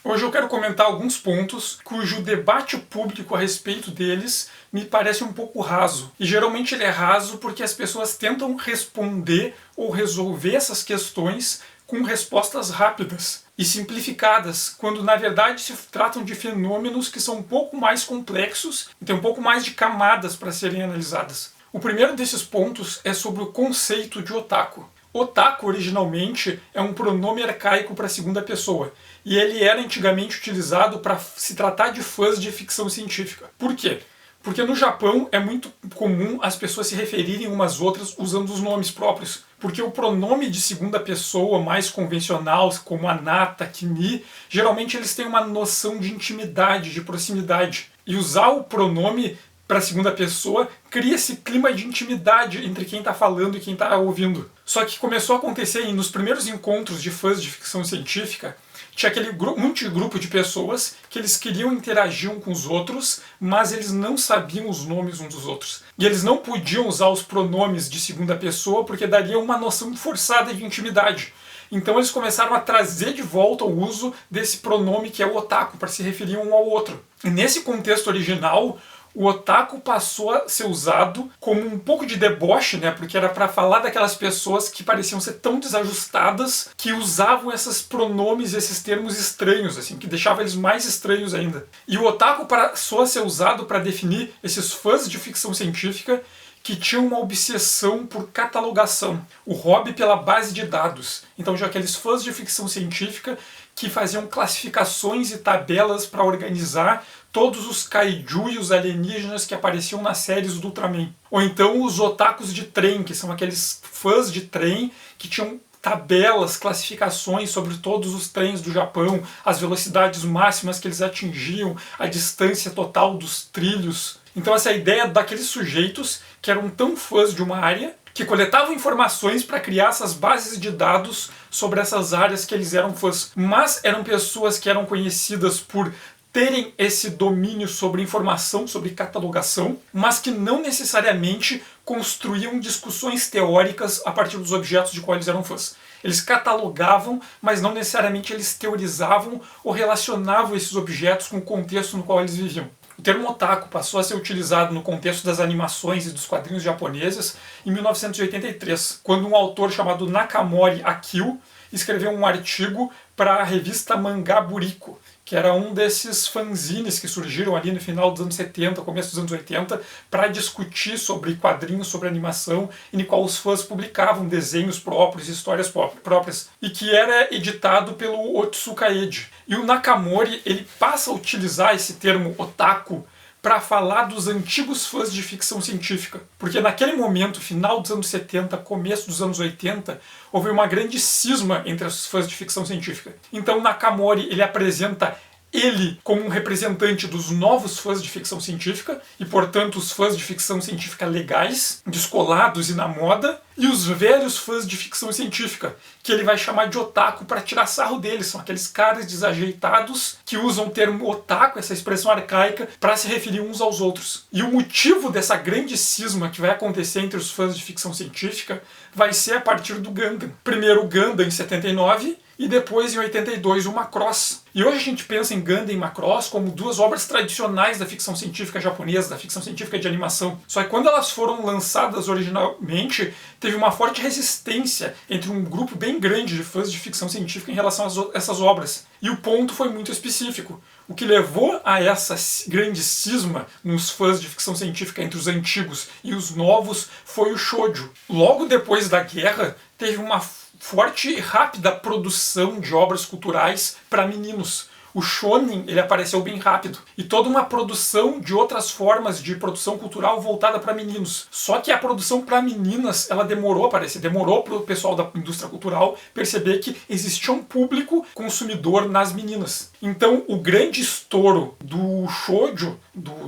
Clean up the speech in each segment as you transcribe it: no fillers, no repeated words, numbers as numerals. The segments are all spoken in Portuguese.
Hoje eu quero comentar alguns pontos cujo debate público a respeito deles me parece um pouco raso. E geralmente ele é raso porque as pessoas tentam responder ou resolver essas questões com respostas rápidas e simplificadas, quando na verdade se tratam de fenômenos que são um pouco mais complexos e têm um pouco mais de camadas para serem analisadas. O primeiro desses pontos é sobre o conceito de otaku. Otaku, originalmente, é um pronome arcaico para a segunda pessoa, e ele era antigamente utilizado para se tratar de fãs de ficção científica. Por quê? Porque no Japão é muito comum as pessoas se referirem umas outras usando os nomes próprios. Porque o pronome de segunda pessoa mais convencional, como anata, kimi, geralmente eles têm uma noção de intimidade, de proximidade. E usar o pronome para a segunda pessoa cria esse clima de intimidade entre quem está falando e quem está ouvindo. Só que começou a acontecer nos primeiros encontros de fãs de ficção científica, tinha aquele grupo de pessoas que eles queriam interagir uns com os outros, mas eles não sabiam os nomes uns dos outros. E eles não podiam usar os pronomes de segunda pessoa porque daria uma noção forçada de intimidade. Então eles começaram a trazer de volta o uso desse pronome que é o otaku, para se referir um ao outro. E nesse contexto original, o otaku passou a ser usado como um pouco de deboche, né? Porque era para falar daquelas pessoas que pareciam ser tão desajustadas que usavam esses pronomes, esses termos estranhos, assim, que deixava eles mais estranhos ainda. E o otaku passou a ser usado para definir esses fãs de ficção científica que tinham uma obsessão por catalogação, o hobby pela base de dados. Então, já aqueles fãs de ficção científica que faziam classificações e tabelas para organizar todos os kaiju e os alienígenas que apareciam nas séries do Ultraman. Ou então os otakus de trem, que são aqueles fãs de trem que tinham tabelas, classificações sobre todos os trens do Japão, as velocidades máximas que eles atingiam, a distância total dos trilhos. Então essa ideia daqueles sujeitos que eram tão fãs de uma área, que coletavam informações para criar essas bases de dados sobre essas áreas que eles eram fãs. Mas eram pessoas que eram conhecidas por terem esse domínio sobre informação, sobre catalogação, mas que não necessariamente construíam discussões teóricas a partir dos objetos de quais eles eram fãs. Eles catalogavam, mas não necessariamente eles teorizavam ou relacionavam esses objetos com o contexto no qual eles viviam. O termo otaku passou a ser utilizado no contexto das animações e dos quadrinhos japoneses em 1983, quando um autor chamado Nakamori Akio escreveu um artigo para a revista Mangá Buriko, que era um desses fanzines que surgiram ali no final dos anos 70, começo dos anos 80, para discutir sobre quadrinhos, sobre animação, e no qual os fãs publicavam desenhos próprios, histórias próprias, e que era editado pelo Otsuka Ed. E o Nakamori, ele passa a utilizar esse termo otaku para falar dos antigos fãs de ficção científica. Porque naquele momento, final dos anos 70, começo dos anos 80, houve uma grande cisma entre os fãs de ficção científica. Então Nakamori, ele apresenta ele como um representante dos novos fãs de ficção científica, e portanto os fãs de ficção científica legais, descolados e na moda, e os velhos fãs de ficção científica, que ele vai chamar de otaku para tirar sarro deles. São aqueles caras desajeitados que usam o termo otaku, essa expressão arcaica, para se referir uns aos outros. E o motivo dessa grande cisma que vai acontecer entre os fãs de ficção científica vai ser a partir do Gundam. Primeiro o Gundam em 79, e depois, em 82, o Macross. E hoje a gente pensa em Gundam e Macross como duas obras tradicionais da ficção científica japonesa, da ficção científica de animação. Só que quando elas foram lançadas originalmente, teve uma forte resistência entre um grupo bem grande de fãs de ficção científica em relação a essas obras. E o ponto foi muito específico. O que levou a essa grande cisma nos fãs de ficção científica entre os antigos e os novos foi o shoujo. Logo depois da guerra, teve uma forte e rápida produção de obras culturais para meninos. O shonen, ele apareceu bem rápido. E toda uma produção de outras formas de produção cultural voltada para meninos. Só que a produção para meninas, ela demorou a aparecer. Demorou para o pessoal da indústria cultural perceber que existia um público consumidor nas meninas. Então, o grande estouro do shoujo,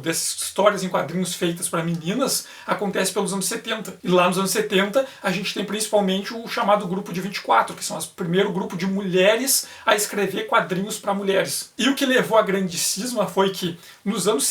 dessas histórias em quadrinhos feitas para meninas, acontece pelos anos 70. E lá nos anos 70, a gente tem principalmente o chamado Grupo de 24, que são o primeiro grupo de mulheres a escrever quadrinhos para mulheres. E o que levou à grande cisma foi que,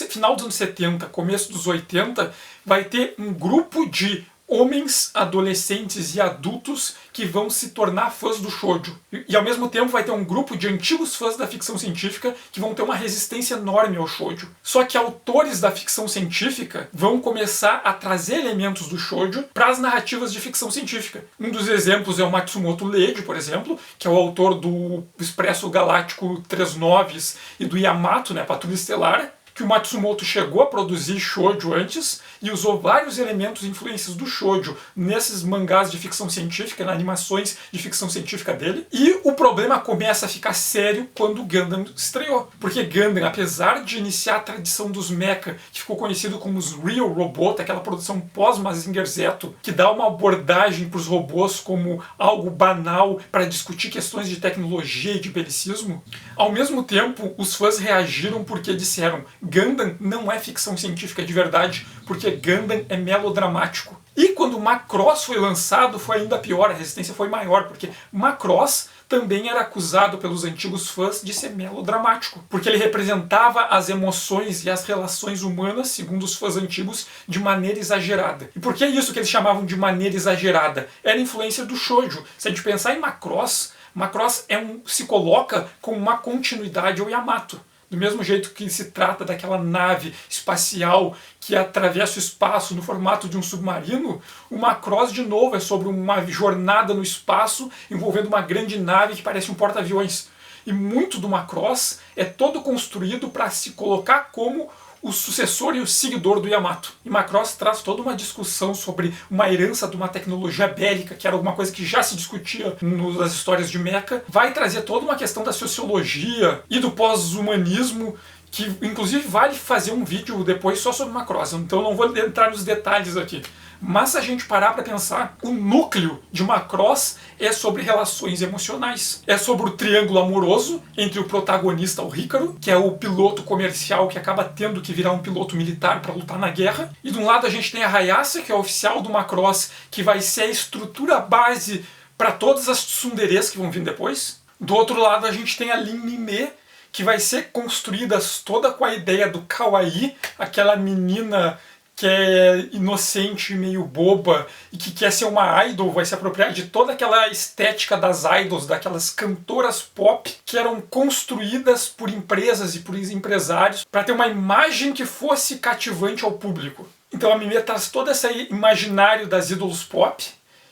final dos anos 70, começo dos 80, vai ter um grupo de homens, adolescentes e adultos que vão se tornar fãs do shoujo. E ao mesmo tempo vai ter um grupo de antigos fãs da ficção científica que vão ter uma resistência enorme ao shoujo. Só que autores da ficção científica vão começar a trazer elementos do shoujo para as narrativas de ficção científica. Um dos exemplos é o Matsumoto Leiji, por exemplo, que é o autor do Expresso Galáctico Três Noves e do Yamato, né, Patrulha Estelar, que o Matsumoto chegou a produzir shoujo antes e usou vários elementos e influências do shoujo nesses mangás de ficção científica, nas animações de ficção científica dele. E o problema começa a ficar sério quando Gundam estreou. Porque Gundam, apesar de iniciar a tradição dos mecha, que ficou conhecido como os Real Robot, aquela produção pós-Mazinger Z, que dá uma abordagem para os robôs como algo banal para discutir questões de tecnologia e de belicismo, ao mesmo tempo os fãs reagiram porque disseram: Gundam não é ficção científica de verdade, porque Gundam é melodramático. E quando Macross foi lançado, foi ainda pior, a resistência foi maior, porque Macross também era acusado pelos antigos fãs de ser melodramático, porque ele representava as emoções e as relações humanas, segundo os fãs antigos, de maneira exagerada. E por que isso que eles chamavam de maneira exagerada? Era influência do shoujo. Se a gente pensar em Macross, Macross se coloca como uma continuidade ao Yamato. Do mesmo jeito que se trata daquela nave espacial que atravessa o espaço no formato de um submarino, o Macross, de novo, é sobre uma jornada no espaço envolvendo uma grande nave que parece um porta-aviões. E muito do Macross é todo construído para se colocar como o sucessor e o seguidor do Yamato. E Macross traz toda uma discussão sobre uma herança de uma tecnologia bélica, que era alguma coisa que já se discutia nas histórias de mecha. Vai trazer toda uma questão da sociologia e do pós-humanismo, que inclusive vale fazer um vídeo depois só sobre Macross, então não vou entrar nos detalhes aqui. Mas se a gente parar para pensar, o núcleo de Macross é sobre relações emocionais. É sobre o triângulo amoroso entre o protagonista, o Hikaru, que é o piloto comercial que acaba tendo que virar um piloto militar para lutar na guerra. E de um lado a gente tem a Hayase, que é a oficial do Macross, que vai ser a estrutura base para todas as tsunderes que vão vir depois. Do outro lado a gente tem a Lin Mimé, que vai ser construída toda com a ideia do kawaii, aquela menina que é inocente, meio boba, e que quer ser uma idol, vai se apropriar de toda aquela estética das idols, daquelas cantoras pop que eram construídas por empresas e por empresários para ter uma imagem que fosse cativante ao público. Então a Mimé traz todo esse imaginário das idols pop,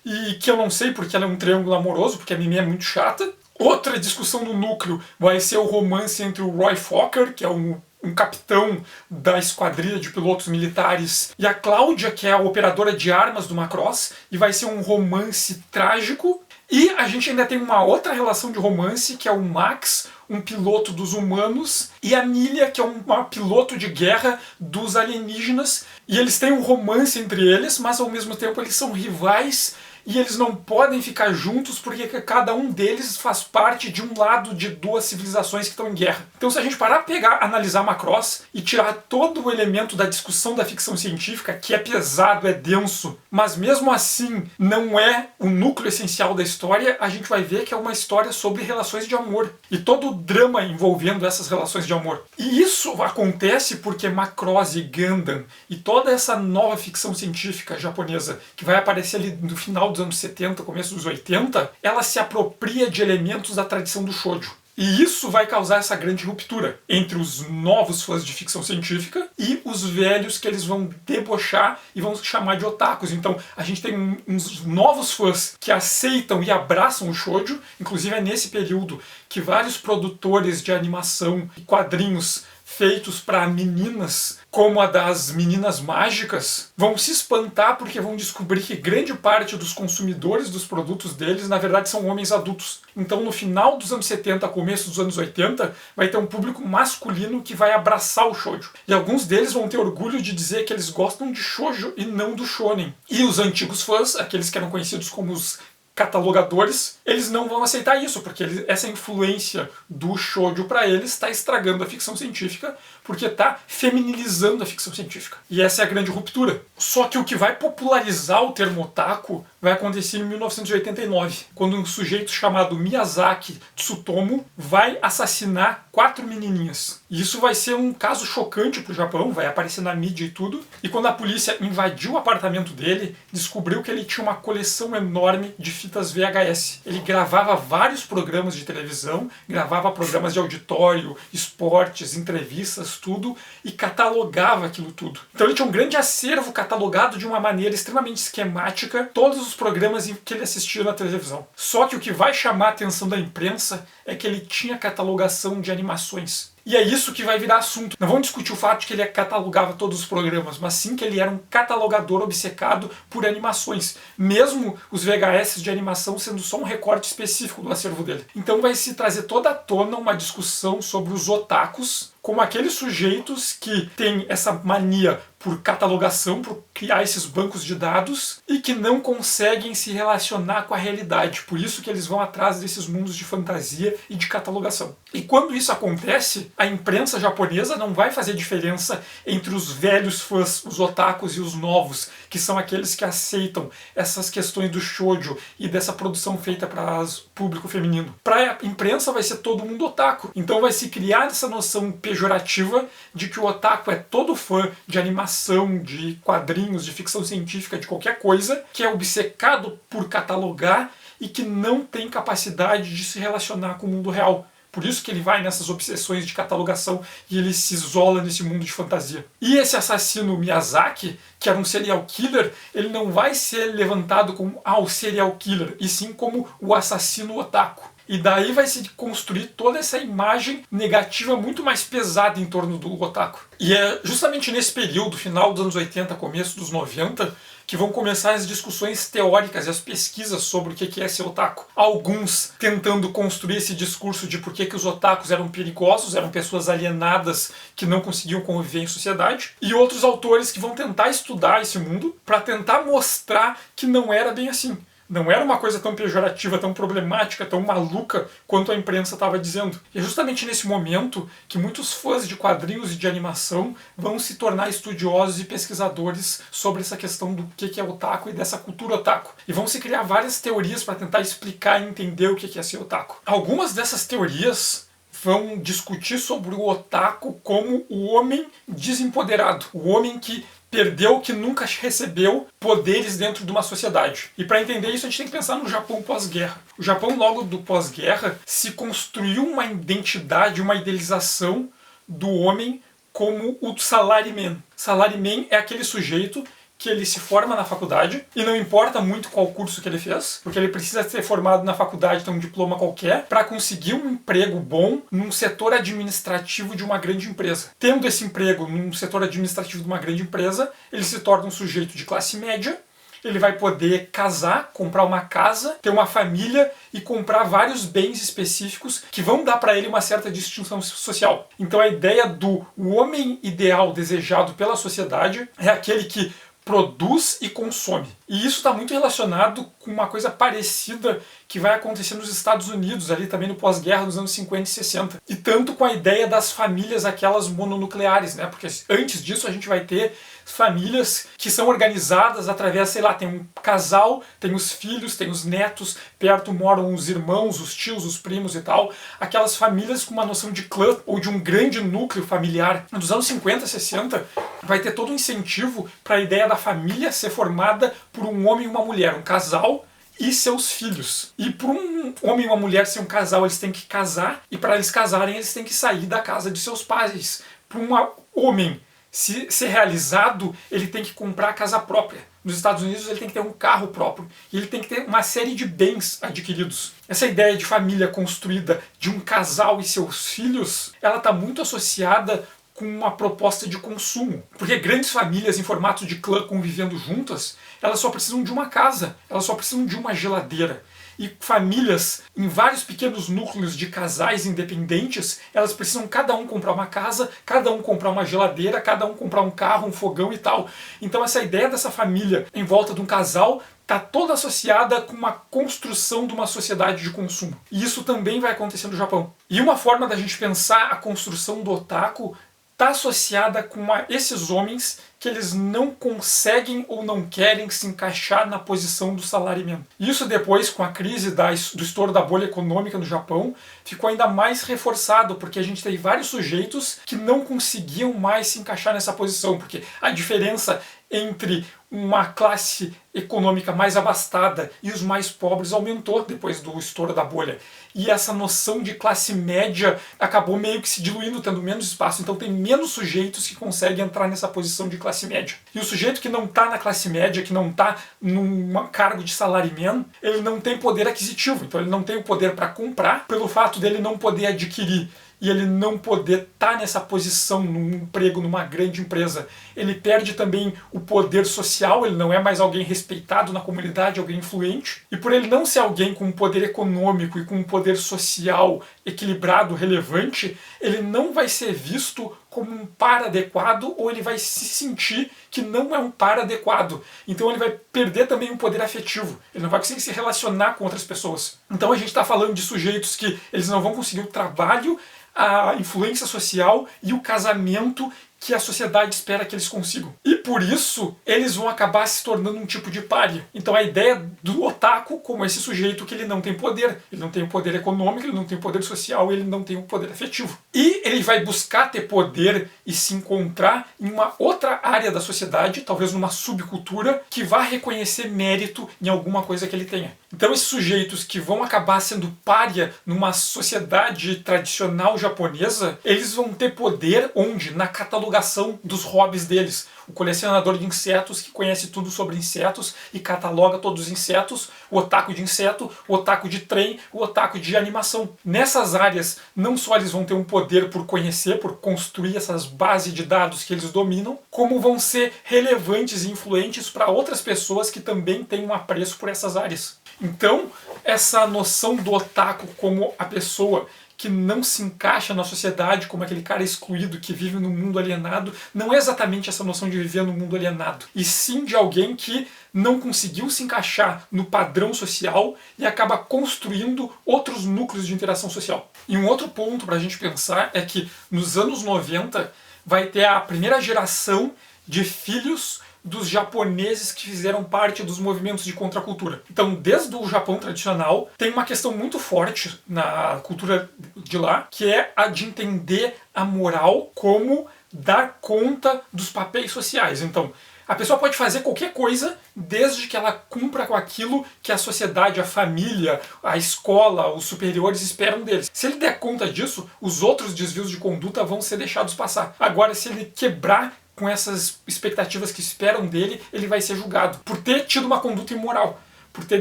e que eu não sei porque ela é um triângulo amoroso, porque a Mimé é muito chata. Outra discussão no núcleo vai ser o romance entre o Roy Fokker, que é um capitão da esquadrilha de pilotos militares, e a Cláudia, que é a operadora de armas do Macross, e vai ser um romance trágico. E a gente ainda tem uma outra relação de romance, que é o Max, um piloto dos humanos, e a Milia, que é uma piloto de guerra dos alienígenas, e eles têm um romance entre eles, mas ao mesmo tempo eles são rivais, e eles não podem ficar juntos porque cada um deles faz parte de um lado de duas civilizações que estão em guerra. Então se a gente parar, analisar Macross e tirar todo o elemento da discussão da ficção científica, que é pesado, é denso, mas mesmo assim não é o núcleo essencial da história, a gente vai ver que é uma história sobre relações de amor. E todo o drama envolvendo essas relações de amor. E isso acontece porque Macross e Gundam e toda essa nova ficção científica japonesa que vai aparecer ali no final dos anos 70, começo dos 80, ela se apropria de elementos da tradição do shoujo. E isso vai causar essa grande ruptura entre os novos fãs de ficção científica e os velhos que eles vão debochar e vão chamar de otakus. Então a gente tem uns novos fãs que aceitam e abraçam o shoujo. Inclusive é nesse período que vários produtores de animação e quadrinhos feitos para meninas, como a das Meninas Mágicas, vão se espantar porque vão descobrir que grande parte dos consumidores dos produtos deles, na verdade, são homens adultos. Então, no final dos anos 70, começo dos anos 80, vai ter um público masculino que vai abraçar o shoujo. E alguns deles vão ter orgulho de dizer que eles gostam de shoujo e não do shonen. E os antigos fãs, aqueles que eram conhecidos como os catalogadores, eles não vão aceitar isso, porque essa influência do shoujo para eles está estragando a ficção científica, porque está feminilizando a ficção científica. E essa é a grande ruptura. Só que o que vai popularizar o termo otaku vai acontecer em 1989, quando um sujeito chamado Miyazaki Tsutomu vai assassinar 4 menininhas. E isso vai ser um caso chocante para o Japão, vai aparecer na mídia e tudo. E quando a polícia invadiu o apartamento dele, descobriu que ele tinha uma coleção enorme de fitas VHS. Ele gravava vários programas de televisão, gravava programas de auditório, esportes, entrevistas, tudo, e catalogava aquilo tudo. Então ele tinha um grande acervo catalogado de uma maneira extremamente esquemática, todos os programas que ele assistia na televisão. Só que o que vai chamar a atenção da imprensa é que ele tinha catalogação de animações. E é isso que vai virar assunto. Não vamos discutir o fato de que ele catalogava todos os programas, mas sim que ele era um catalogador obcecado por animações. Mesmo os VHS de animação sendo só um recorte específico do acervo dele. Então vai se trazer toda à tona uma discussão sobre os otakus, como aqueles sujeitos que têm essa mania por catalogação, por criar esses bancos de dados e que não conseguem se relacionar com a realidade. Por isso que eles vão atrás desses mundos de fantasia e de catalogação. E quando isso acontece, a imprensa japonesa não vai fazer diferença entre os velhos fãs, os otakus, e os novos, que são aqueles que aceitam essas questões do shoujo e dessa produção feita para o público feminino. Para a imprensa vai ser todo mundo otaku. Então vai se criar essa noção pejorativa de que o otaku é todo fã de animação, de quadrinhos, de ficção científica, de qualquer coisa, que é obcecado por catalogar e que não tem capacidade de se relacionar com o mundo real. Por isso que ele vai nessas obsessões de catalogação e ele se isola nesse mundo de fantasia. E esse assassino Miyazaki, que era um serial killer, ele não vai ser levantado como o serial killer, e sim como o assassino otaku. E daí vai se construir toda essa imagem negativa muito mais pesada em torno do otaku. E é justamente nesse período, final dos anos 80, começo dos 90, que vão começar as discussões teóricas e as pesquisas sobre o que é ser otaku. Alguns tentando construir esse discurso de por que os otakus eram perigosos, eram pessoas alienadas que não conseguiam conviver em sociedade, e outros autores que vão tentar estudar esse mundo para tentar mostrar que não era bem assim. Não era uma coisa tão pejorativa, tão problemática, tão maluca quanto a imprensa estava dizendo. E é justamente nesse momento que muitos fãs de quadrinhos e de animação vão se tornar estudiosos e pesquisadores sobre essa questão do que é otaku e dessa cultura otaku. E vão se criar várias teorias para tentar explicar e entender o que é ser otaku. Algumas dessas teorias vão discutir sobre o otaku como o homem desempoderado, o homem que perdeu, que nunca recebeu poderes dentro de uma sociedade. E para entender isso a gente tem que pensar no Japão pós-guerra. O Japão logo do pós-guerra se construiu uma identidade, uma idealização do homem como o salaryman. Salaryman é aquele sujeito que ele se forma na faculdade e não importa muito qual curso que ele fez, porque ele precisa ser formado na faculdade, ter um diploma qualquer, para conseguir um emprego bom num setor administrativo de uma grande empresa. Tendo esse emprego num setor administrativo de uma grande empresa, ele se torna um sujeito de classe média, ele vai poder casar, comprar uma casa, ter uma família e comprar vários bens específicos que vão dar para ele uma certa distinção social. Então a ideia do homem ideal desejado pela sociedade é aquele que produz e consome. E isso está muito relacionado com uma coisa parecida que vai acontecer nos Estados Unidos, ali também no pós-guerra, nos anos 50 e 60. E tanto com a ideia das famílias, aquelas mononucleares, né? Porque antes disso a gente vai ter famílias que são organizadas através, sei lá, tem um casal, tem os filhos, tem os netos, perto moram os irmãos, os tios, os primos e tal. Aquelas famílias com uma noção de clã ou de um grande núcleo familiar. Nos anos 50 e 60 vai ter todo um incentivo para a ideia da família ser formada por um homem e uma mulher, um casal e seus filhos. E para um homem e uma mulher ser um casal, eles têm que casar, e para eles casarem, eles têm que sair da casa de seus pais. Para um homem ser realizado, ele tem que comprar a casa própria. Nos Estados Unidos, ele tem que ter um carro próprio. E ele tem que ter uma série de bens adquiridos. Essa ideia de família construída de um casal e seus filhos, ela está muito associada com uma proposta de consumo. Porque grandes famílias em formato de clã convivendo juntas, elas só precisam de uma casa, elas só precisam de uma geladeira. E famílias em vários pequenos núcleos de casais independentes, elas precisam cada um comprar uma casa, cada um comprar uma geladeira, cada um comprar um carro, um fogão e tal. Então essa ideia dessa família em volta de um casal está toda associada com uma construção de uma sociedade de consumo. E isso também vai acontecer no Japão. E uma forma da gente pensar a construção do otaku está associada com esses homens que eles não conseguem ou não querem se encaixar na posição do salariamento. Isso depois, com a crise do estouro da bolha econômica no Japão, ficou ainda mais reforçado, porque a gente tem vários sujeitos que não conseguiam mais se encaixar nessa posição, porque a diferença entre uma classe econômica mais abastada e os mais pobres aumentou depois do estouro da bolha. E essa noção de classe média acabou meio que se diluindo, tendo menos espaço. Então tem menos sujeitos que conseguem entrar nessa posição de classe média. E o sujeito que não está na classe média, que não está num cargo de salaryman, ele não tem poder aquisitivo. Então ele não tem o poder para comprar, pelo fato dele não poder adquirir e ele não poder estar nessa posição num emprego, numa grande empresa. Ele perde também o poder social, ele não é mais alguém respeitado na comunidade, alguém influente. E por ele não ser alguém com um poder econômico e com um poder social equilibrado, relevante, ele não vai ser visto como um par adequado, ou ele vai se sentir que não é um par adequado. Então ele vai perder também um poder afetivo. Ele não vai conseguir se relacionar com outras pessoas. Então a gente está falando de sujeitos que eles não vão conseguir o trabalho, a influência social e o casamento que a sociedade espera que eles consigam. E por isso, eles vão acabar se tornando um tipo de pária. Então a ideia do otaku como esse sujeito que ele não tem poder. Ele não tem o poder econômico, ele não tem o poder social, ele não tem o poder afetivo. E ele vai buscar ter poder e se encontrar em uma outra área da sociedade, talvez numa subcultura, que vá reconhecer mérito em alguma coisa que ele tenha. Então esses sujeitos que vão acabar sendo pária numa sociedade tradicional japonesa, eles vão ter poder onde? Na catalogação dos hobbies deles. O colecionador de insetos que conhece tudo sobre insetos e cataloga todos os insetos, o otaku de inseto, o otaku de trem, o otaku de animação. Nessas áreas, não só eles vão ter um poder por conhecer, por construir essas bases de dados que eles dominam, como vão ser relevantes e influentes para outras pessoas que também têm um apreço por essas áreas. Então, essa noção do otaku como a pessoa que não se encaixa na sociedade, como aquele cara excluído que vive no mundo alienado, não é exatamente essa noção de viver no mundo alienado, e sim de alguém que não conseguiu se encaixar no padrão social e acaba construindo outros núcleos de interação social. E um outro ponto para a gente pensar é que nos anos 90 vai ter a primeira geração de filhos dos japoneses que fizeram parte dos movimentos de contracultura. Então, desde o Japão tradicional, tem uma questão muito forte na cultura de lá, que é a de entender a moral como dar conta dos papéis sociais. Então, a pessoa pode fazer qualquer coisa desde que ela cumpra com aquilo que a sociedade, a família, a escola, os superiores esperam deles. Se ele der conta disso, os outros desvios de conduta vão ser deixados passar. Agora, se ele quebrar com essas expectativas que esperam dele, ele vai ser julgado por ter tido uma conduta imoral, por ter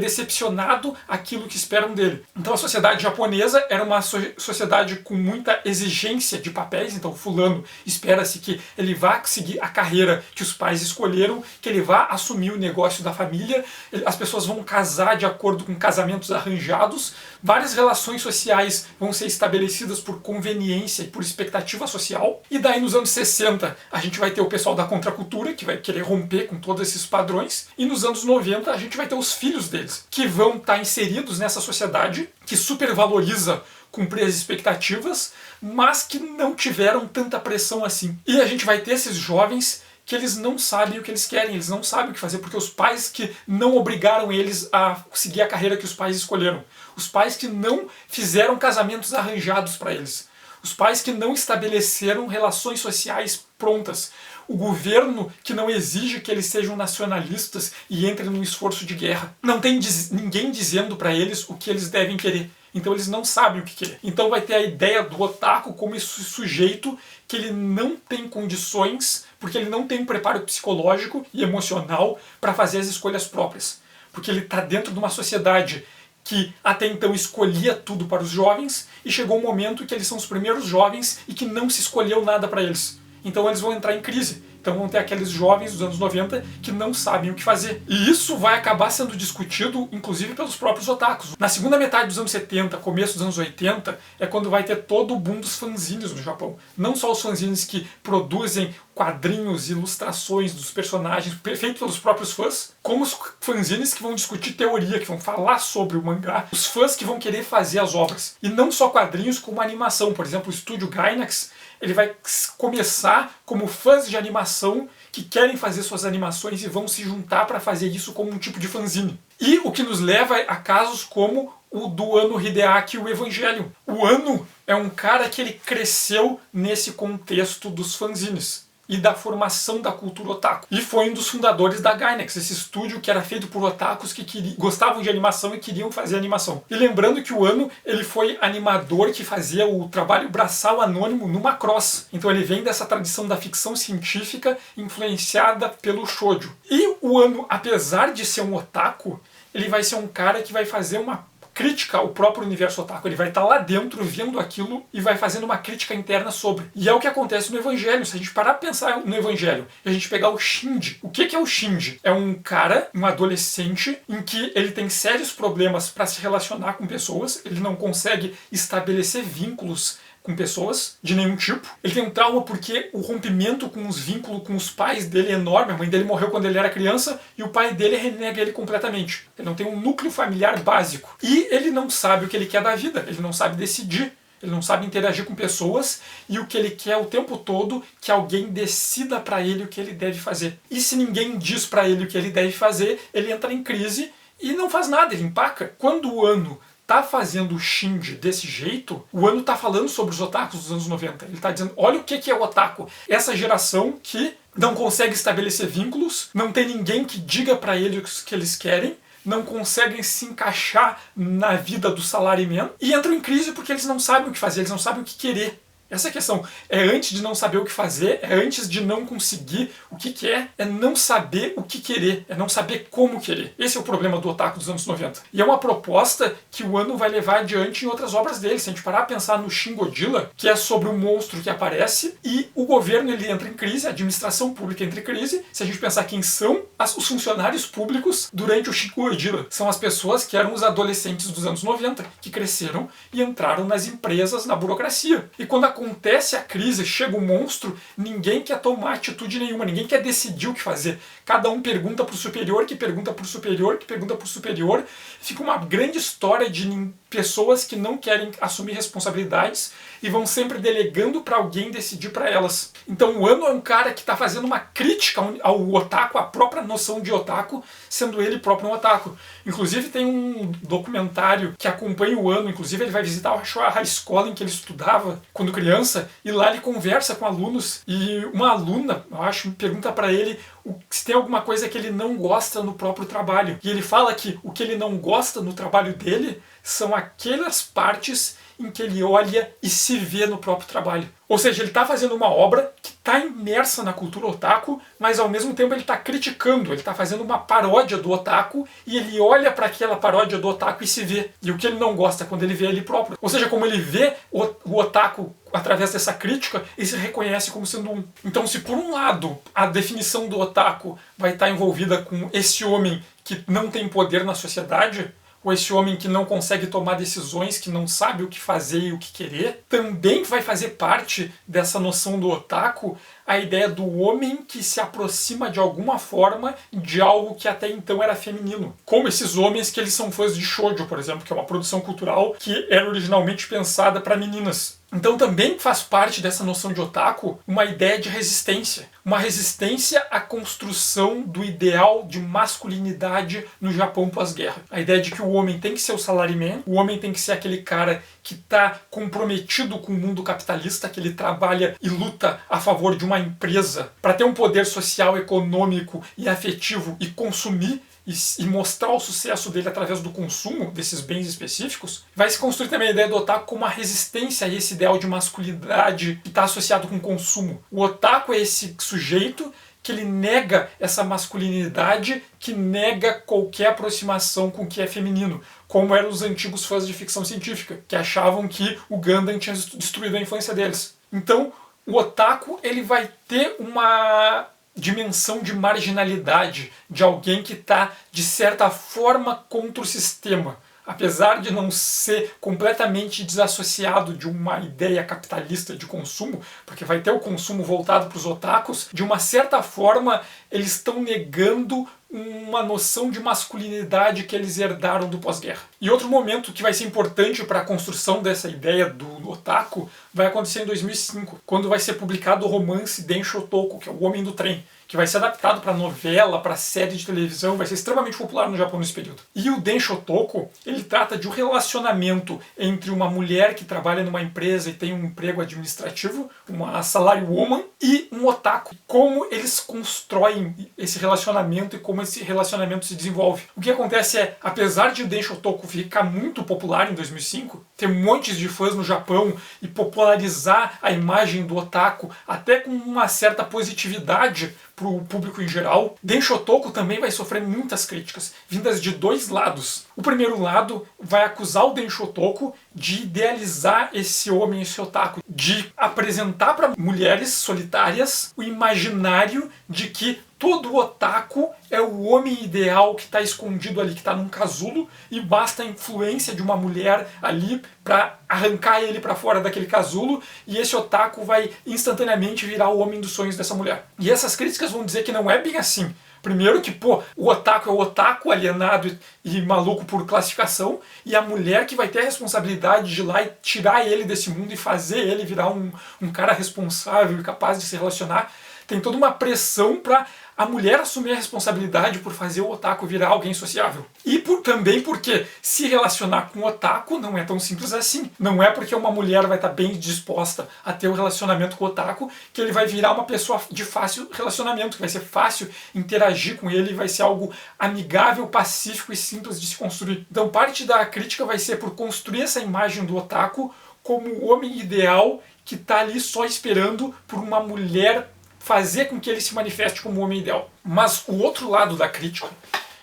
decepcionado aquilo que esperam dele. Então a sociedade japonesa era uma sociedade com muita exigência de papéis. Então fulano espera-se que ele vá seguir a carreira que os pais escolheram, que ele vá assumir o negócio da família, as pessoas vão casar de acordo com casamentos arranjados, várias relações sociais vão ser estabelecidas por conveniência e por expectativa social. E daí nos anos 60 a gente vai ter o pessoal da contracultura, que vai querer romper com todos esses padrões, e nos anos 90 a gente vai ter os filhos deles, que vão estar inseridos nessa sociedade que supervaloriza cumprir as expectativas, mas que não tiveram tanta pressão assim. E a gente vai ter esses jovens que eles não sabem o que eles querem, eles não sabem o que fazer, porque os pais que não obrigaram eles a seguir a carreira que os pais escolheram, os pais que não fizeram casamentos arranjados para eles, os pais que não estabeleceram relações sociais prontas, o governo que não exige que eles sejam nacionalistas e entrem num esforço de guerra. Não tem ninguém dizendo para eles o que eles devem querer. Então eles não sabem o que querer. Então vai ter a ideia do otaku como esse sujeito que ele não tem condições, porque ele não tem um preparo psicológico e emocional para fazer as escolhas próprias. Porque ele está dentro de uma sociedade que até então escolhia tudo para os jovens, e chegou um momento que eles são os primeiros jovens e que não se escolheu nada para eles. Então eles vão entrar em crise. Então vão ter aqueles jovens dos anos 90 que não sabem o que fazer. E isso vai acabar sendo discutido, inclusive, pelos próprios otakus. Na segunda metade dos anos 70, começo dos anos 80, é quando vai ter todo o boom dos fanzines no Japão. Não só os fanzines que produzem quadrinhos, ilustrações dos personagens feitos pelos próprios fãs, como os fanzines que vão discutir teoria, que vão falar sobre o mangá, os fãs que vão querer fazer as obras. E não só quadrinhos, como animação. Por exemplo, o estúdio Gainax, ele vai começar como fãs de animação que querem fazer suas animações e vão se juntar para fazer isso como um tipo de fanzine. E o que nos leva a casos como o do Anno Hideaki, o Evangelho. O Anno é um cara que ele cresceu nesse contexto dos fanzines e da formação da cultura otaku. E foi um dos fundadores da Gainax, esse estúdio que era feito por otakus que gostavam de animação e queriam fazer animação. E lembrando que o Anno, ele foi animador que fazia o trabalho braçal anônimo no Macross. Então ele vem dessa tradição da ficção científica influenciada pelo shoujo. E o Anno, apesar de ser um otaku, ele vai ser um cara que vai fazer uma crítica ao próprio universo otaku. Ele vai estar lá dentro vendo aquilo e vai fazendo uma crítica interna sobre. E é o que acontece no Evangelho. Se a gente parar para pensar no Evangelho e a gente pegar o Shinji. O que é o Shinji? É um cara, um adolescente, em que ele tem sérios problemas para se relacionar com pessoas, ele não consegue estabelecer vínculos com pessoas de nenhum tipo. Ele tem um trauma porque o rompimento com os vínculos com os pais dele é enorme. A mãe dele morreu quando ele era criança e o pai dele renega ele completamente. Ele não tem um núcleo familiar básico. E ele não sabe o que ele quer da vida. Ele não sabe decidir. Ele não sabe interagir com pessoas e o que ele quer o tempo todo que alguém decida para ele o que ele deve fazer. E se ninguém diz para ele o que ele deve fazer, ele entra em crise e não faz nada, ele empaca. Quando o Anno tá fazendo o Shinji desse jeito, o Anno tá falando sobre os otakus dos anos 90. Ele tá dizendo, olha o que é o otaku. Essa geração que não consegue estabelecer vínculos, não tem ninguém que diga pra ele o que eles querem, não conseguem se encaixar na vida do salaryman e entram em crise porque eles não sabem o que fazer, eles não sabem o que querer. Essa é a questão. É antes de não saber o que fazer, é antes de não conseguir o que quer, é não saber o que querer, é não saber como querer. Esse é o problema do otaku dos anos 90. E é uma proposta que o Anno vai levar adiante em outras obras dele. Se a gente parar a pensar no Shin Godzilla, que é sobre um monstro que aparece e o governo ele entra em crise, a administração pública entra em crise. Se a gente pensar quem são os funcionários públicos durante o Shin Godzilla, são as pessoas que eram os adolescentes dos anos 90, que cresceram e entraram nas empresas, na burocracia. E quando acontece a crise, chega o monstro, ninguém quer tomar atitude nenhuma, ninguém quer decidir o que fazer. Cada um pergunta pro superior, que pergunta pro superior, que pergunta pro superior. Fica uma grande história de pessoas que não querem assumir responsabilidades e vão sempre delegando para alguém decidir para elas. Então o Anno é um cara que está fazendo uma crítica ao otaku, à própria noção de otaku, sendo ele próprio um otaku. Inclusive tem um documentário que acompanha o Anno, inclusive ele vai visitar a escola em que ele estudava quando criança, e lá ele conversa com alunos, e uma aluna, eu acho, pergunta para ele se tem alguma coisa que ele não gosta no próprio trabalho. E ele fala que o que ele não gosta no trabalho dele são aquelas partes em que ele olha e se vê no próprio trabalho. Ou seja, ele está fazendo uma obra que está imersa na cultura otaku, mas ao mesmo tempo ele está criticando, ele está fazendo uma paródia do otaku e ele olha para aquela paródia do otaku e se vê. E o que ele não gosta quando ele vê ele próprio. Ou seja, como ele vê o otaku através dessa crítica, ele se reconhece como sendo um. Então, se por um lado a definição do otaku vai estar envolvida com esse homem que não tem poder na sociedade, ou esse homem que não consegue tomar decisões, que não sabe o que fazer e o que querer, também vai fazer parte dessa noção do otaku a ideia do homem que se aproxima de alguma forma de algo que até então era feminino. Como esses homens que eles são fãs de shoujo, por exemplo, que é uma produção cultural que era originalmente pensada para meninas. Então também faz parte dessa noção de otaku uma ideia de resistência. Uma resistência à construção do ideal de masculinidade no Japão pós-guerra. A ideia de que o homem tem que ser o salaryman, o homem tem que ser aquele cara que está comprometido com o mundo capitalista, que ele trabalha e luta a favor de uma empresa para ter um poder social, econômico e afetivo e consumir e mostrar o sucesso dele através do consumo desses bens específicos. Vai se construir também a ideia do otaku como uma resistência a esse ideal de masculinidade que está associado com o consumo. O otaku é esse sujeito que ele nega essa masculinidade, que nega qualquer aproximação com o que é feminino, como eram os antigos fãs de ficção científica, que achavam que o Gundam tinha destruído a infância deles. Então, o otaku ele vai ter uma dimensão de marginalidade, de alguém que está, de certa forma, contra o sistema. apesar de não ser completamente desassociado de uma ideia capitalista de consumo, porque vai ter o consumo voltado para os otakus, de uma certa forma eles estão negando uma noção de masculinidade que eles herdaram do pós-guerra. E outro momento que vai ser importante para a construção dessa ideia do otaku vai acontecer em 2005, quando vai ser publicado o romance Den Shotoko, que é o Homem do Trem, que vai ser adaptado para novela, para série de televisão, vai ser extremamente popular no Japão nesse período. E o Den Shotoko, ele trata de um relacionamento entre uma mulher que trabalha numa empresa e tem um emprego administrativo, uma salarywoman, e um otaku. Como eles constroem esse relacionamento e como esse relacionamento se desenvolve. O que acontece é, apesar de o Den Shotoko ficar muito popular em 2005, ter montes de fãs no Japão e popularizar a imagem do otaku, até com uma certa positividade para o público em geral, Den Shotoko também vai sofrer muitas críticas, vindas de dois lados. O primeiro lado vai acusar o Den Shotoko de idealizar esse homem, esse otaku, de apresentar para mulheres solitárias o imaginário de que todo otaku é o homem ideal que está escondido ali, que está num casulo, e basta a influência de uma mulher ali para arrancar ele para fora daquele casulo, e esse otaku vai instantaneamente virar o homem dos sonhos dessa mulher. E essas críticas vão dizer que não é bem assim. Primeiro que, o otaku é o otaku alienado e maluco por classificação, e a mulher que vai ter a responsabilidade de ir lá e tirar ele desse mundo e fazer ele virar um cara responsável e capaz de se relacionar. Tem toda uma pressão para a mulher assumir a responsabilidade por fazer o otaku virar alguém sociável. E também porque se relacionar com o otaku não é tão simples assim. Não é porque uma mulher vai estar bem disposta a ter um relacionamento com o otaku que ele vai virar uma pessoa de fácil relacionamento, que vai ser fácil interagir com ele, vai ser algo amigável, pacífico e simples de se construir. Então parte da crítica vai ser por construir essa imagem do otaku como o homem ideal que está ali só esperando por uma mulher fazer com que ele se manifeste como o homem ideal. Mas o outro lado da crítica,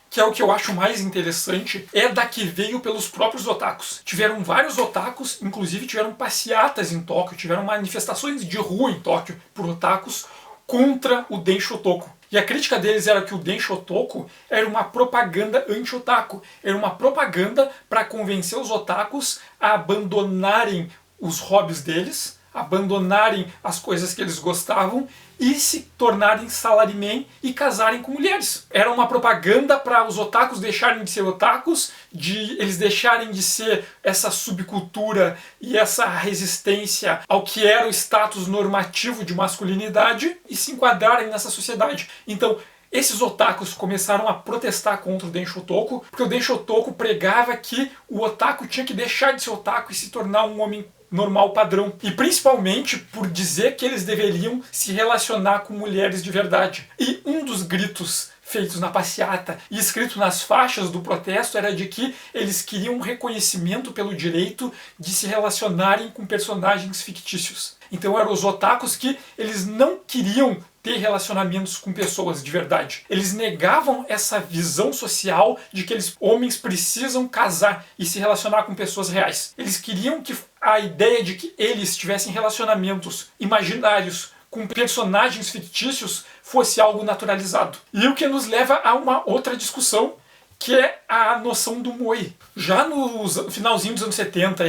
que é o que eu acho mais interessante, é da que veio pelos próprios otakus. Tiveram vários otakus, inclusive tiveram passeatas em Tóquio, tiveram manifestações de rua em Tóquio por otakus contra o Den Shotoko. E a crítica deles era que o Den Shotoko era uma propaganda anti-otaku, era uma propaganda para convencer os otakus a abandonarem os hobbies deles, abandonarem as coisas que eles gostavam e se tornarem salaryman e casarem com mulheres. Era uma propaganda para os otakus deixarem de ser otakus, de eles deixarem de ser essa subcultura e essa resistência ao que era o status normativo de masculinidade e se enquadrarem nessa sociedade. Então, esses otakus começaram a protestar contra o Den Shotoko, porque o Den Shotoko pregava que o otaku tinha que deixar de ser otaku e se tornar um homem normal padrão. E principalmente por dizer que eles deveriam se relacionar com mulheres de verdade. E um dos gritos feitos na passeata e escrito nas faixas do protesto era de que eles queriam um reconhecimento pelo direito de se relacionarem com personagens fictícios. Então eram os otakus que eles não queriam ter relacionamentos com pessoas de verdade. Eles negavam essa visão social de que homens precisam casar e se relacionar com pessoas reais. Eles queriam que a ideia de que eles tivessem relacionamentos imaginários com personagens fictícios fosse algo naturalizado. E o que nos leva a uma outra discussão, que é a noção do moe. Já no finalzinho dos anos 70,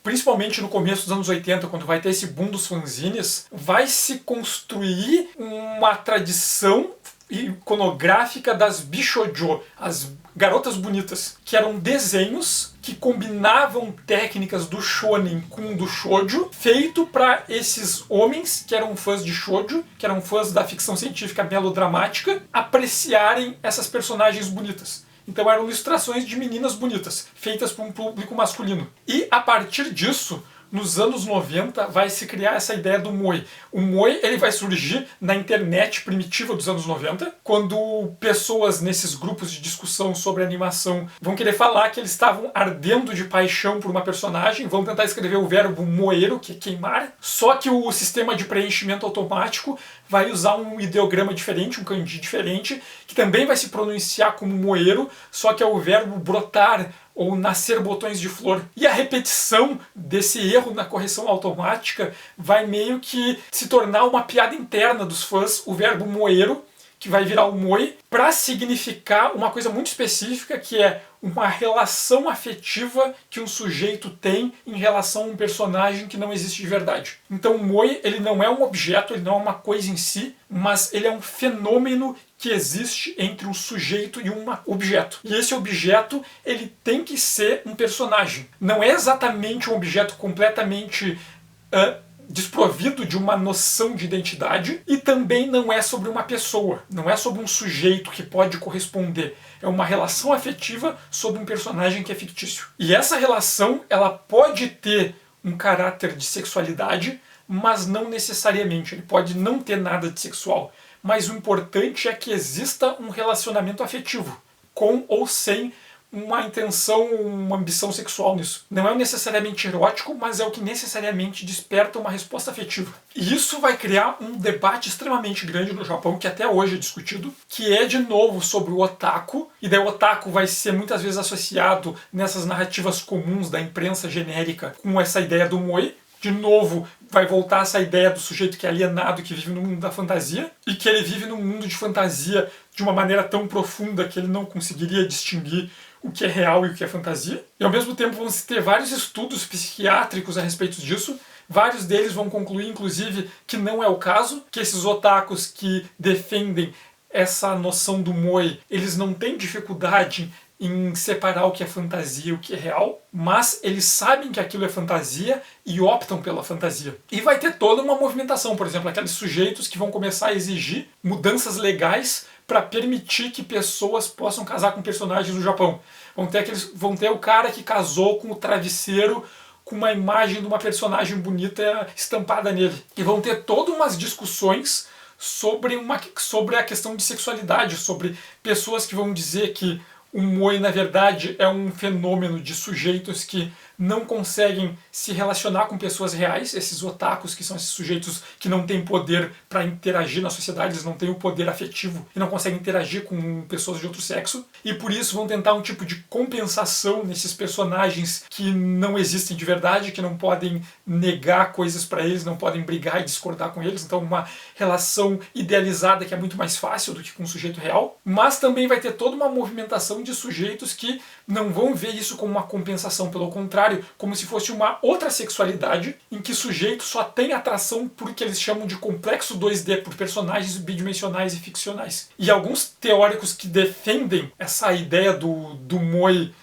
principalmente no começo dos anos 80, quando vai ter esse boom dos fanzines, vai se construir uma tradição iconográfica das bishoujo, as garotas bonitas, que eram desenhos que combinavam técnicas do shonen com do shoujo, feito para esses homens que eram fãs de shoujo, que eram fãs da ficção científica melodramática, apreciarem essas personagens bonitas. Então eram ilustrações de meninas bonitas, feitas para um público masculino. E a partir disso, nos anos 90, vai se criar essa ideia do moe. O moe ele vai surgir na internet primitiva dos anos 90, quando pessoas nesses grupos de discussão sobre animação vão querer falar que eles estavam ardendo de paixão por uma personagem, vão tentar escrever o verbo moeiro, que é queimar, só que o sistema de preenchimento automático vai usar um ideograma diferente, um kanji diferente, que também vai se pronunciar como moeiro, só que é o verbo brotar, ou nascer botões de flor. E a repetição desse erro na correção automática vai meio que se tornar uma piada interna dos fãs, o verbo moeiro, que vai virar o moe, para significar uma coisa muito específica, que é uma relação afetiva que um sujeito tem em relação a um personagem que não existe de verdade. Então o moe, ele não é um objeto, ele não é uma coisa em si, mas ele é um fenômeno que existe entre um sujeito e um objeto. E esse objeto, ele tem que ser um personagem. Não é exatamente um objeto completamente desprovido de uma noção de identidade, e também não é sobre uma pessoa, não é sobre um sujeito que pode corresponder. É uma relação afetiva sobre um personagem que é fictício. E essa relação, ela pode ter um caráter de sexualidade, mas não necessariamente. Ele pode não ter nada de sexual. Mas o importante é que exista um relacionamento afetivo, com ou sem uma intenção, uma ambição sexual nisso. Não é necessariamente erótico, mas é o que necessariamente desperta uma resposta afetiva. E isso vai criar um debate extremamente grande no Japão, que até hoje é discutido, que é de novo sobre o otaku, e daí o otaku vai ser muitas vezes associado nessas narrativas comuns da imprensa genérica com essa ideia do moe. De novo, vai voltar essa ideia do sujeito que é alienado, que vive no mundo da fantasia, e que ele vive num mundo de fantasia de uma maneira tão profunda que ele não conseguiria distinguir o que é real e o que é fantasia. E ao mesmo tempo vão se ter vários estudos psiquiátricos a respeito disso. Vários deles vão concluir, inclusive, que não é o caso, que esses otakus que defendem essa noção do moe, eles não têm dificuldade em separar o que é fantasia e o que é real, mas eles sabem que aquilo é fantasia e optam pela fantasia. E vai ter toda uma movimentação, por exemplo, aqueles sujeitos que vão começar a exigir mudanças legais para permitir que pessoas possam casar com personagens do Japão. Vão ter o cara que casou com o travesseiro com uma imagem de uma personagem bonita estampada nele. E vão ter todas umas discussões sobre a questão de sexualidade, sobre pessoas que vão dizer que o moe, na verdade, é um fenômeno de sujeitos que não conseguem se relacionar com pessoas reais, esses otakus, que são esses sujeitos que não têm poder para interagir na sociedade, eles não têm o poder afetivo e não conseguem interagir com pessoas de outro sexo, e por isso vão tentar um tipo de compensação nesses personagens que não existem de verdade, que não podem negar coisas para eles, não podem brigar e discordar com eles, então uma relação idealizada que é muito mais fácil do que com um sujeito real, mas também vai ter toda uma movimentação de sujeitos que não vão ver isso como uma compensação, pelo contrário, como se fosse uma outra sexualidade em que o sujeito só tem atração por que eles chamam de complexo 2D, por personagens bidimensionais e ficcionais. E alguns teóricos que defendem essa ideia do moe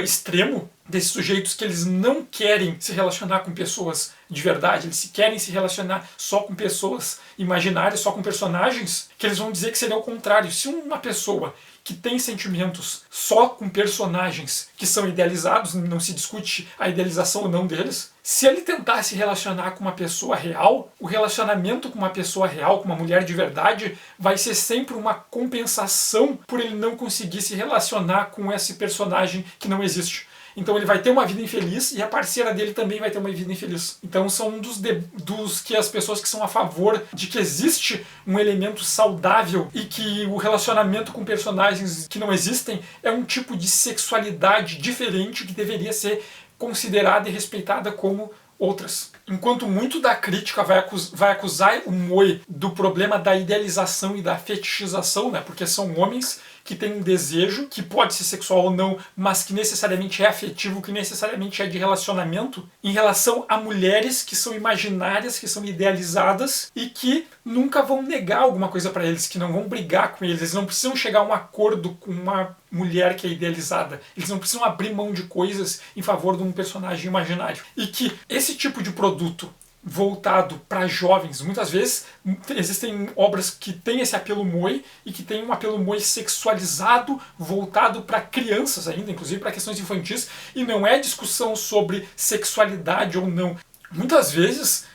extremo, desses sujeitos que eles não querem se relacionar com pessoas de verdade, eles querem se relacionar só com pessoas imaginárias, só com personagens, que eles vão dizer que seria o contrário. Se uma pessoa que tem sentimentos só com personagens que são idealizados, não se discute a idealização ou não deles, se ele tentar se relacionar com uma pessoa real, o relacionamento com uma pessoa real, com uma mulher de verdade, vai ser sempre uma compensação por ele não conseguir se relacionar com esse personagem que não existe. Então ele vai ter uma vida infeliz e a parceira dele também vai ter uma vida infeliz. Então são um dos que as pessoas que são a favor de que existe um elemento saudável e que o relacionamento com personagens que não existem é um tipo de sexualidade diferente que deveria ser considerada e respeitada como outras. Enquanto muito da crítica vai acusar o moe do problema da idealização e da fetichização, né? Porque são homens que têm um desejo, que pode ser sexual ou não, mas que necessariamente é afetivo, que necessariamente é de relacionamento, em relação a mulheres que são imaginárias, que são idealizadas e que nunca vão negar alguma coisa para eles, que não vão brigar com eles não precisam chegar a um acordo com uma mulher que é idealizada, eles não precisam abrir mão de coisas em favor de um personagem imaginário. E que esse tipo de produto voltado para jovens, muitas vezes existem obras que têm esse apelo moe e que tem um apelo moe sexualizado, voltado para crianças ainda, inclusive para questões infantis, e não é discussão sobre sexualidade ou não. Muitas vezes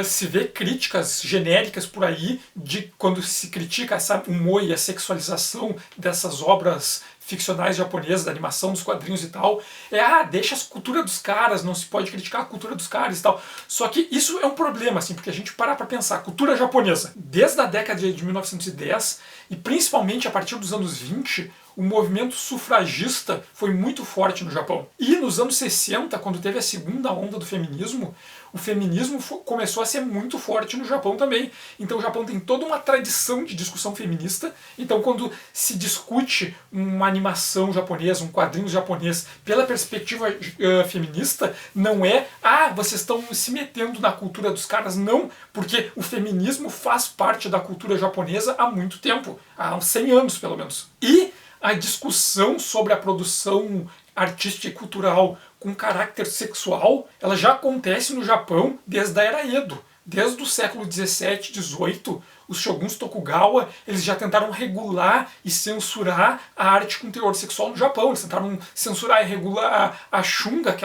se vê críticas genéricas por aí de quando se critica o moe e a sexualização dessas obras ficcionais japonesas, da animação, dos quadrinhos e tal, deixa a cultura dos caras, não se pode criticar a cultura dos caras e tal. Só que isso é um problema, assim, porque a gente para pra pensar, a cultura japonesa, desde a década de 1910, e principalmente a partir dos anos 20, o movimento sufragista foi muito forte no Japão. E nos anos 60, quando teve a segunda onda do feminismo, o feminismo começou a ser muito forte no Japão também. Então o Japão tem toda uma tradição de discussão feminista. Então quando se discute uma animação japonesa, um quadrinho japonês, pela perspectiva feminista, não é, vocês estão se metendo na cultura dos caras, não, porque o feminismo faz parte da cultura japonesa há muito tempo, há uns 100 anos pelo menos. E a discussão sobre a produção artística e cultural com caráter sexual, ela já acontece no Japão desde a Era Edo. Desde o século 17, 18, os shoguns Tokugawa, eles já tentaram regular e censurar a arte com teor sexual no Japão. Eles tentaram censurar e regular a shunga,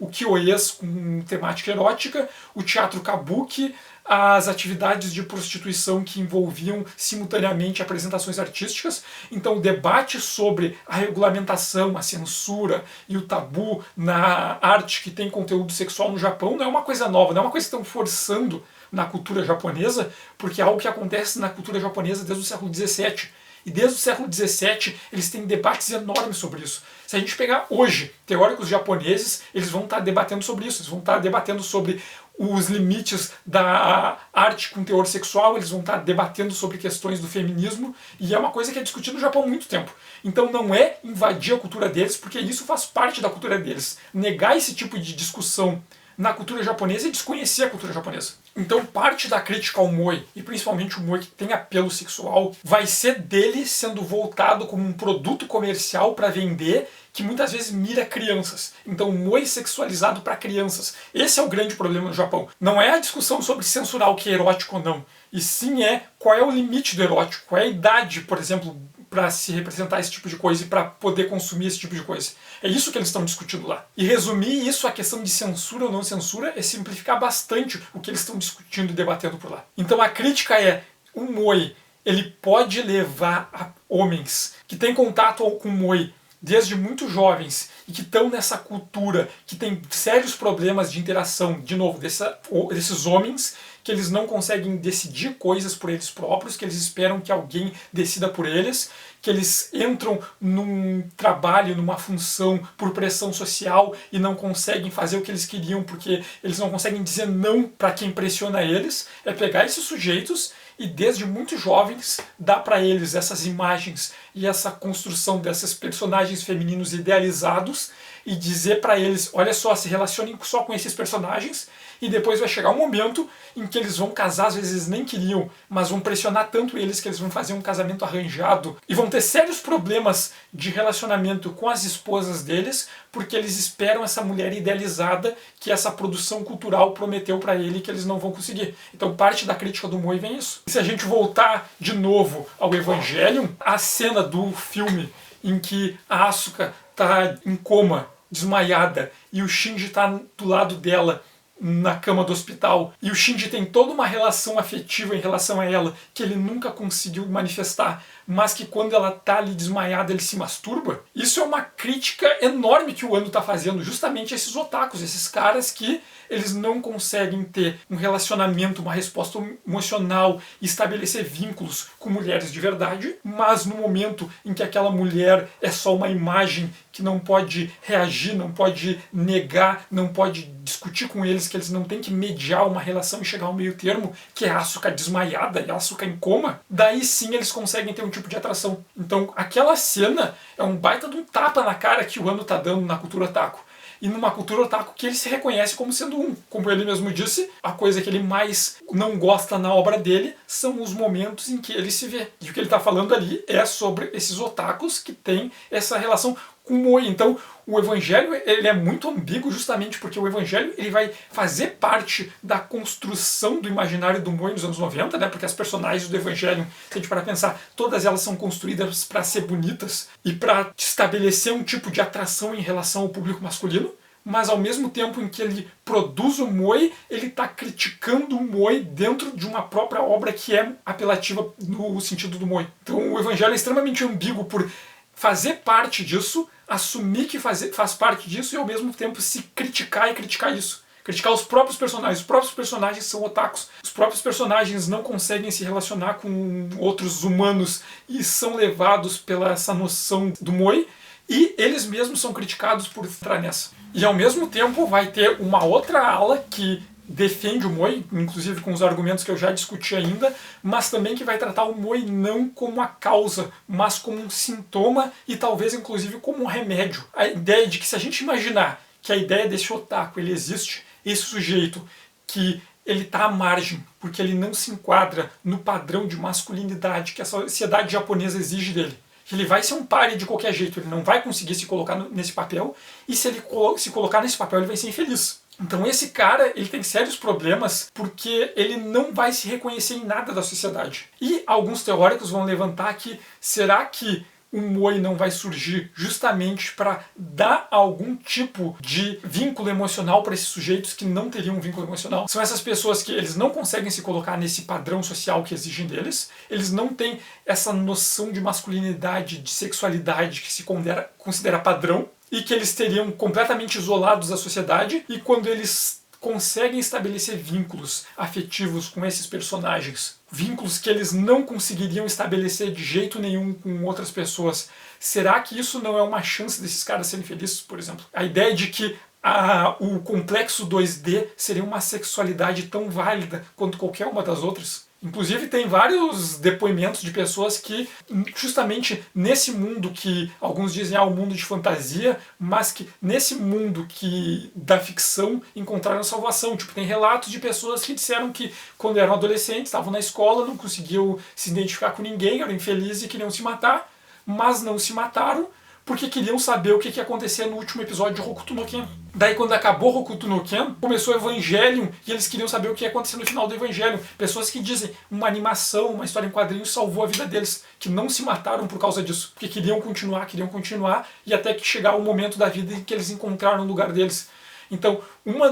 o kyoes com temática erótica, o teatro kabuki, as atividades de prostituição que envolviam simultaneamente apresentações artísticas. Então o debate sobre a regulamentação, a censura e o tabu na arte que tem conteúdo sexual no Japão não é uma coisa nova, não é uma coisa que estão forçando na cultura japonesa, porque é algo que acontece na cultura japonesa desde o século XVII. E desde o século XVII eles têm debates enormes sobre isso. Se a gente pegar hoje teóricos japoneses, eles vão estar debatendo sobre isso, eles vão estar debatendo sobre os limites da arte com teor sexual, eles vão estar debatendo sobre questões do feminismo, e é uma coisa que é discutida no Japão há muito tempo. Então não é invadir a cultura deles, porque isso faz parte da cultura deles. Negar esse tipo de discussão na cultura japonesa é desconhecer a cultura japonesa. Então parte da crítica ao moe, e principalmente o moe que tem apelo sexual, vai ser dele sendo voltado como um produto comercial para vender, que muitas vezes mira crianças. Então moe sexualizado para crianças. Esse é o grande problema no Japão. Não é a discussão sobre censurar o que é erótico ou não, e sim qual é o limite do erótico, qual é a idade, por exemplo, para se representar esse tipo de coisa e para poder consumir esse tipo de coisa. É isso que eles estão discutindo lá. E resumir isso, a questão de censura ou não censura, é simplificar bastante o que eles estão discutindo e debatendo por lá. Então a crítica o moe, ele pode levar a homens que têm contato com o moe desde muito jovens e que estão nessa cultura, que tem sérios problemas de interação, de novo, desses homens, que eles não conseguem decidir coisas por eles próprios, que eles esperam que alguém decida por eles, que eles entram num trabalho, numa função por pressão social e não conseguem fazer o que eles queriam porque eles não conseguem dizer não para quem pressiona eles. É pegar esses sujeitos e desde muito jovens dar para eles essas imagens e essa construção desses personagens femininos idealizados e dizer para eles, olha só, se relacionem só com esses personagens, e depois vai chegar um momento em que eles vão casar, às vezes eles nem queriam, mas vão pressionar tanto eles que eles vão fazer um casamento arranjado e vão ter sérios problemas de relacionamento com as esposas deles, porque eles esperam essa mulher idealizada que essa produção cultural prometeu para ele que eles não vão conseguir. Então parte da crítica do moe vem isso. E se a gente voltar de novo ao Evangelion, a cena do filme em que a Asuka está em coma, desmaiada, e o Shinji está do lado dela na cama do hospital, e o Shinji tem toda uma relação afetiva em relação a ela que ele nunca conseguiu manifestar, mas que quando ela tá ali desmaiada ele se masturba. Isso é uma crítica enorme que o Ano tá fazendo justamente a esses otakus, esses caras que eles não conseguem ter um relacionamento, uma resposta emocional e estabelecer vínculos com mulheres de verdade, mas no momento em que aquela mulher é só uma imagem que não pode reagir, não pode negar, não pode discutir com eles, que eles não têm que mediar uma relação e chegar ao meio termo, que é a Asuka desmaiada e a Asuka em coma, daí sim eles conseguem ter um tipo de atração. Então aquela cena é um baita de um tapa na cara que o Ano tá dando na cultura otaku. E numa cultura otaku que ele se reconhece como sendo um. Como ele mesmo disse, a coisa que ele mais não gosta na obra dele são os momentos em que ele se vê. E o que ele está falando ali é sobre esses otakus que têm essa relação com o moe. Então o Evangelho ele é muito ambíguo justamente porque o Evangelho ele vai fazer parte da construção do imaginário do moe nos anos 90, né? Porque as personagens do Evangelho, se a gente parar pra pensar, todas elas são construídas para ser bonitas e para estabelecer um tipo de atração em relação ao público masculino, mas ao mesmo tempo em que ele produz o moe, ele está criticando o moe dentro de uma própria obra que é apelativa no sentido do moe. Então o Evangelho é extremamente ambíguo por fazer parte disso, assumir que faz parte disso e ao mesmo tempo se criticar e criticar isso. Criticar os próprios personagens. Os próprios personagens são otakus. Os próprios personagens não conseguem se relacionar com outros humanos e são levados pela essa noção do moe. E eles mesmos são criticados por entrar nessa. E ao mesmo tempo vai ter uma outra ala que defende o moe, inclusive com os argumentos que eu já discuti ainda, mas também que vai tratar o moe não como a causa, mas como um sintoma e talvez inclusive como um remédio. A ideia de que se a gente imaginar que a ideia desse otaku ele existe, esse sujeito que ele está à margem, porque ele não se enquadra no padrão de masculinidade que a sociedade japonesa exige dele. Ele vai ser um pare de qualquer jeito, ele não vai conseguir se colocar nesse papel, e se ele se colocar nesse papel ele vai ser infeliz. Então esse cara ele tem sérios problemas porque ele não vai se reconhecer em nada da sociedade. E alguns teóricos vão levantar que será que o moe não vai surgir justamente para dar algum tipo de vínculo emocional para esses sujeitos que não teriam um vínculo emocional? São essas pessoas que eles não conseguem se colocar nesse padrão social que exigem deles, eles não têm essa noção de masculinidade, de sexualidade que se considera padrão, e que eles teriam completamente isolados da sociedade, e quando eles conseguem estabelecer vínculos afetivos com esses personagens, vínculos que eles não conseguiriam estabelecer de jeito nenhum com outras pessoas, será que isso não é uma chance desses caras serem felizes, por exemplo? A ideia de que o complexo 2D seria uma sexualidade tão válida quanto qualquer uma das outras. Inclusive tem vários depoimentos de pessoas que justamente nesse mundo que alguns dizem o mundo de fantasia, mas que nesse mundo da ficção encontraram salvação. Tipo, tem relatos de pessoas que disseram que quando eram adolescentes, estavam na escola, não conseguiam se identificar com ninguém, eram infelizes e queriam se matar, mas não se mataram porque queriam saber o que ia acontecer no último episódio de Hokuto no Ken. Daí quando acabou Hokuto no Ken, começou o Evangelion e eles queriam saber o que ia acontecer no final do Evangelion. Pessoas que dizem uma animação, uma história em quadrinhos salvou a vida deles, que não se mataram por causa disso, porque queriam continuar e até que chegar o momento da vida em que eles encontraram o lugar deles. Então,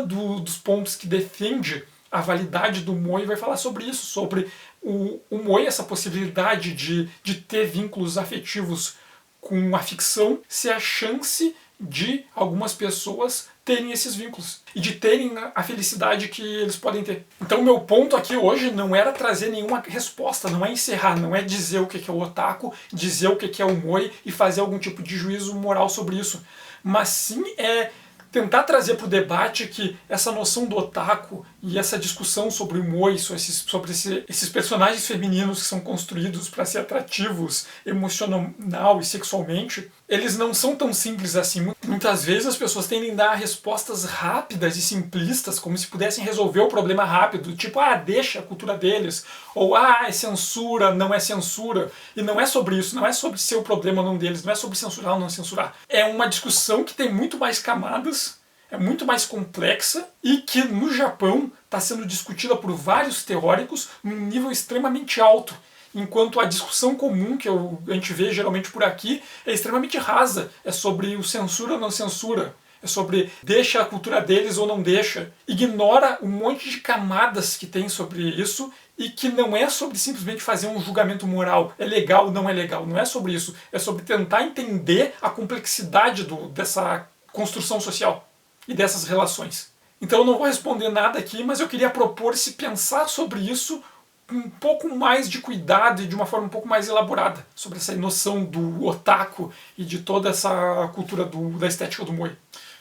dos pontos que defende a validade do moe vai falar sobre isso, sobre o moe, essa possibilidade de ter vínculos afetivos com a ficção, ser a chance de algumas pessoas terem esses vínculos e de terem a felicidade que eles podem ter. Então o meu ponto aqui hoje não era trazer nenhuma resposta, não é encerrar, não é dizer o que é o otaku, dizer o que é o moe e fazer algum tipo de juízo moral sobre isso, mas sim é tentar trazer para o debate que essa noção do otaku e essa discussão sobre o moe, sobre esses personagens femininos que são construídos para ser atrativos emocional e sexualmente, eles não são tão simples assim. Muitas vezes as pessoas tendem a dar respostas rápidas e simplistas, como se pudessem resolver o problema rápido, tipo, deixa a cultura deles, ou é censura, não é censura. E não é sobre isso, não é sobre ser o problema ou não deles, não é sobre censurar ou não censurar. É uma discussão que tem muito mais camadas, é muito mais complexa e que no Japão está sendo discutida por vários teóricos num nível extremamente alto. Enquanto a discussão comum que a gente vê geralmente por aqui é extremamente rasa. É sobre o censura ou não censura. É sobre deixa a cultura deles ou não deixa. Ignora um monte de camadas que tem sobre isso e que não é sobre simplesmente fazer um julgamento moral. É legal ou não é legal. Não é sobre isso. É sobre tentar entender a complexidade dessa construção social e dessas relações. Então eu não vou responder nada aqui, mas eu queria propor se pensar sobre isso com um pouco mais de cuidado e de uma forma um pouco mais elaborada, sobre essa noção do otaku e de toda essa cultura da estética do moe.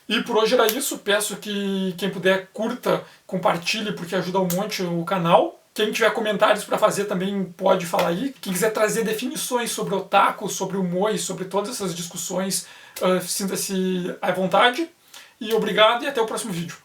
E por hoje era isso, peço que quem puder curta, compartilhe, porque ajuda um monte o canal. Quem tiver comentários para fazer também pode falar aí. Quem quiser trazer definições sobre otaku, sobre o moe, sobre todas essas discussões, sinta-se à vontade. E obrigado e até o próximo vídeo.